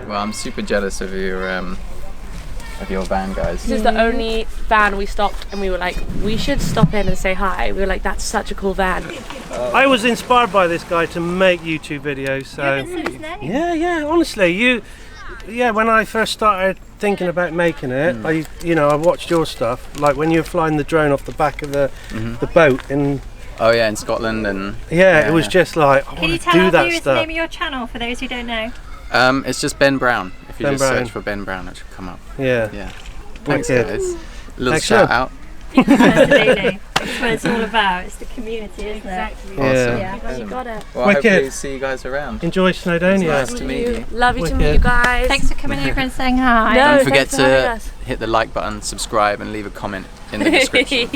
Well, I'm super jealous of your van, guys. This is the only van we stopped and we were like, we should stop in and say hi. We were like, that's such a cool van. I was inspired by this guy to make YouTube videos. So You haven't said his name. yeah, honestly, when I first started thinking about making it, I watched your stuff, like when you were flying the drone off the back of the boat in. Oh yeah, in Scotland and. Yeah, it was just like I Can you want to tell do our that viewers the stuff. name of your channel for those who don't know? It's just Ben Brown. If you Ben just Brown. search for Ben Brown, it should come up. Yeah. Thanks, Wicked. guys. Little Excellent. shout out. Absolutely. That's what it's all about. It's the community, isn't it? Yeah. Glad you got it. Well, Wicked. hopefully see you guys around. Enjoy Snowdonia. Nice to meet you. Love you to Wicked. meet you guys. Thanks for coming over and saying hi. No, Don't forget thanks for having to us. hit the like button, subscribe, and leave a comment in the description.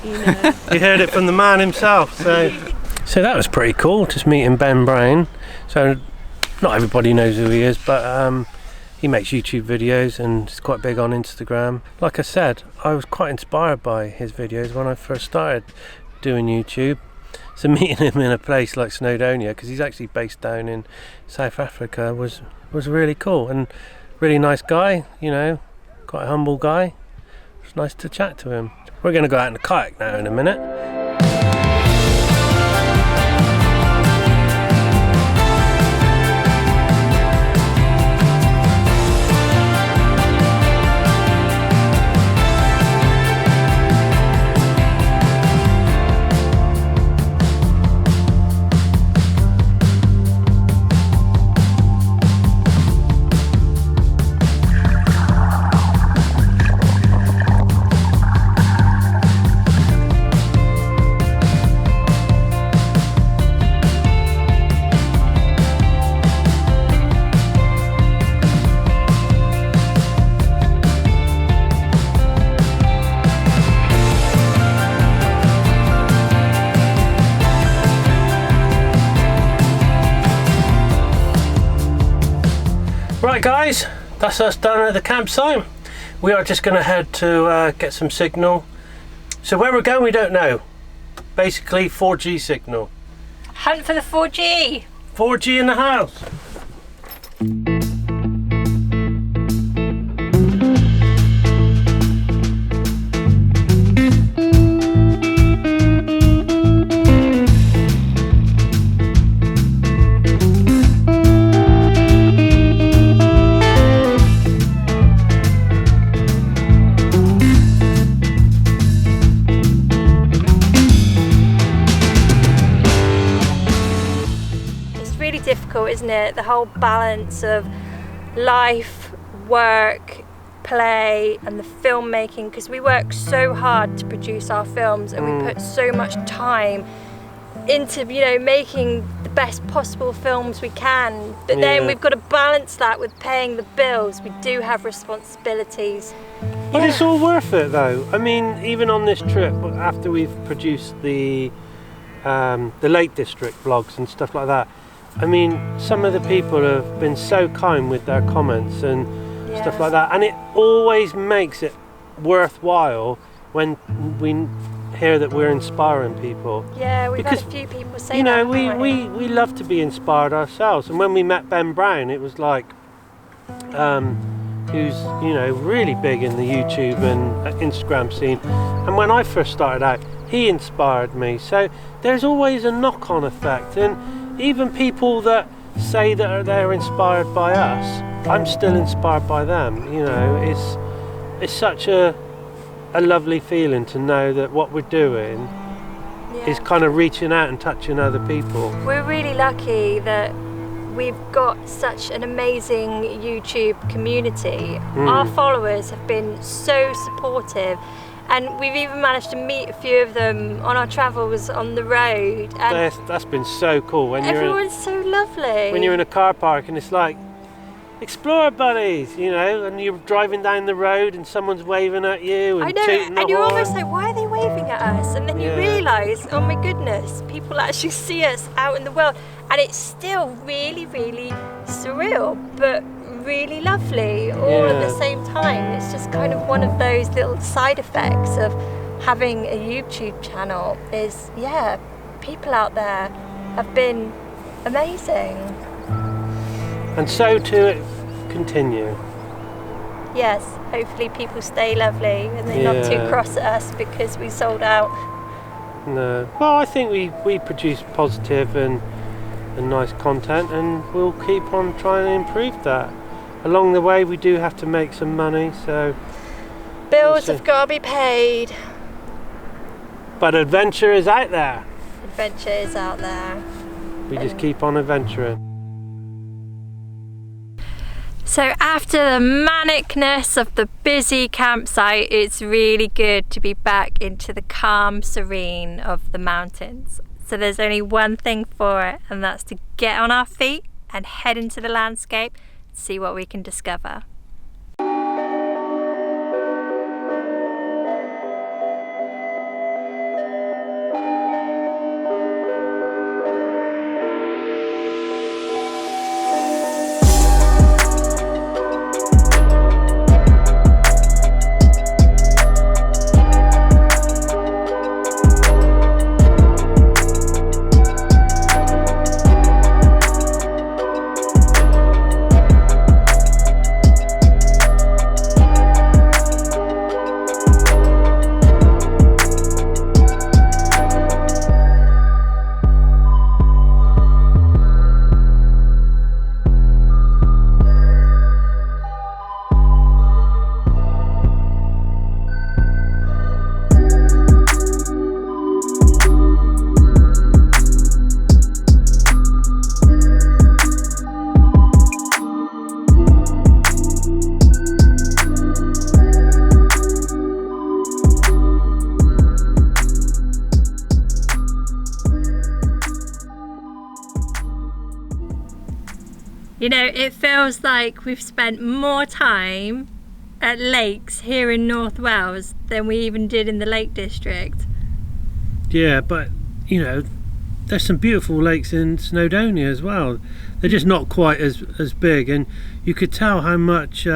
You know. You heard it from the man himself. So that was pretty cool, just meeting Ben Brown. So not everybody knows who he is, but he makes YouTube videos and is quite big on Instagram. Like I said, I was quite inspired by his videos when I first started doing YouTube. So meeting him in a place like Snowdonia, because he's actually based down in South Africa, was really cool, and really nice guy, quite a humble guy. It was nice to chat to him. We're going to go out in the kayak now in a minute. Right guys, that's us done at the campsite. We are just going to head to get some signal. So where we're going we don't know. Basically 4G signal. Hunt for the 4G. 4G in the house. Difficult, isn't it? The whole balance of life, work, play and the filmmaking, because we work so hard to produce our films and we put so much time into making the best possible films we can, but then we've got to balance that with paying the bills. We do have responsibilities. But it's all worth it though. I mean, even on this trip, after we've produced the Lake District vlogs and stuff like that, I mean, some of the people have been so kind with their comments and stuff like that, and it always makes it worthwhile when we hear that we're inspiring people. Yeah, we've had a few people say that. We love to be inspired ourselves, and when we met Ben Brown, it was like, who's really big in the YouTube and Instagram scene, and when I first started out, he inspired me. So there's always a knock-on effect, and even people that say that they're inspired by us, I'm still inspired by them. It's such a lovely feeling to know that what we're doing is kind of reaching out and touching other people. We're really lucky that we've got such an amazing YouTube community. Our followers have been so supportive, and we've even managed to meet a few of them on our travels on the road. And that's been so cool. everyone's so lovely. When you're in a car park and it's like, Explorer buddies, and you're driving down the road and someone's waving at you and I know, tooting the and you're horn. almost like, why are they waving at us? And then you realise, oh my goodness, people actually see us out in the world. And it's still really, really surreal, but really lovely all at the same time. It's just kind of one of those little side effects of having a YouTube channel is, people out there have been amazing. And so too continue. Yes, hopefully people stay lovely and they're not too cross at us because we sold out. No. Well, I think we produce positive and nice content, and we'll keep on trying to improve that. Along the way we do have to make some money, so bills have got to be paid. But adventure is out there. Adventure is out there. We just keep on adventuring. So after the manicness of the busy campsite, it's really good to be back into the calm serene of the mountains. So there's only one thing for it, and that's to get on our feet and head into the landscape, see what we can discover. You know, it feels like we've spent more time at lakes here in North Wales than we even did in the Lake District. Yeah, but you know, there's some beautiful lakes in Snowdonia as well. They're just not quite as big, and you could tell how much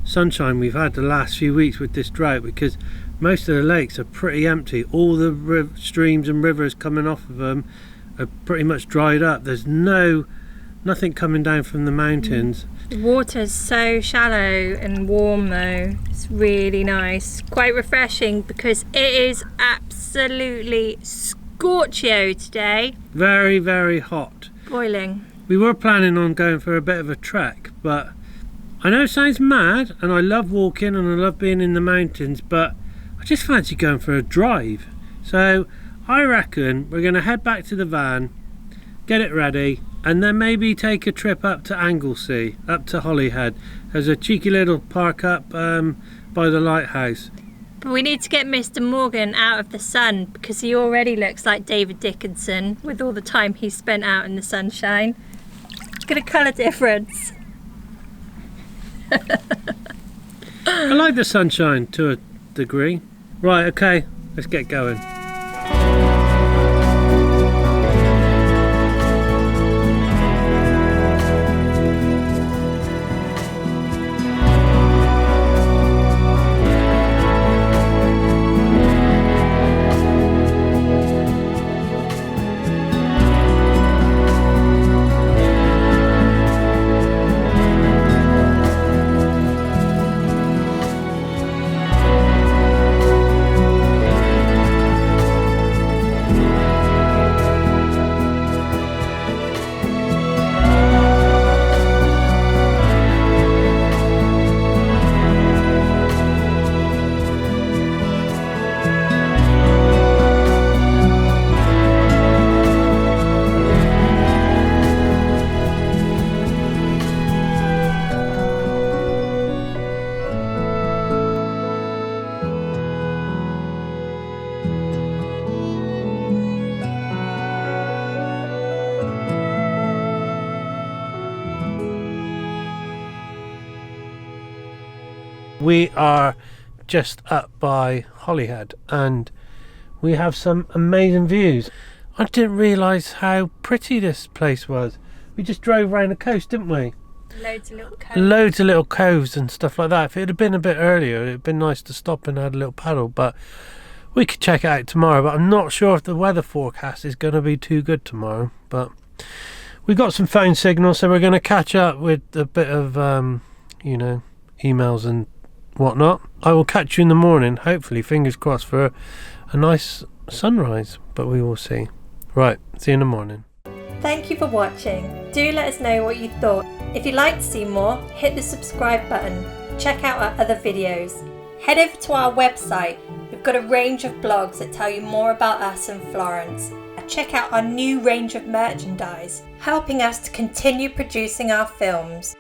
sunshine we've had the last few weeks with this drought, because most of the lakes are pretty empty. All the streams and rivers coming off of them are pretty much dried up. There's nothing coming down from the mountains. The water's so shallow and warm though. It's really nice, quite refreshing, because it is absolutely scorchio today. Very, very hot. Boiling. We were planning on going for a bit of a trek, but I know it sounds mad, and I love walking and I love being in the mountains, but I just fancy going for a drive. So I reckon we're going to head back to the van, get it ready, and then maybe take a trip up to Anglesey, up to Holyhead. There's a cheeky little park up by the lighthouse. But we need to get Mr. Morgan out of the sun, because he already looks like David Dickinson with all the time he's spent out in the sunshine. Look at the colour difference. I like the sunshine to a degree. Right, okay, let's get going. We are just up by Holyhead and we have some amazing views. I didn't realise how pretty this place was. We just drove around the coast, didn't we? Loads of little coves. Loads of little coves and stuff like that. If it had been a bit earlier, it'd been nice to stop and have a little paddle, but we could check it out tomorrow. But I'm not sure if the weather forecast is going to be too good tomorrow, but we got some phone signal, so we're going to catch up with a bit of, you know, emails and whatnot. I will catch you in the morning, hopefully, fingers crossed, for a nice sunrise, but we will see. Right, see you in the morning. Thank you for watching. Do let us know what you thought. If you'd like to see more, hit the subscribe button. Check out our other videos. Head over to our website. We've got a range of blogs that tell you more about us and Florence. And check out our new range of merchandise, helping us to continue producing our films.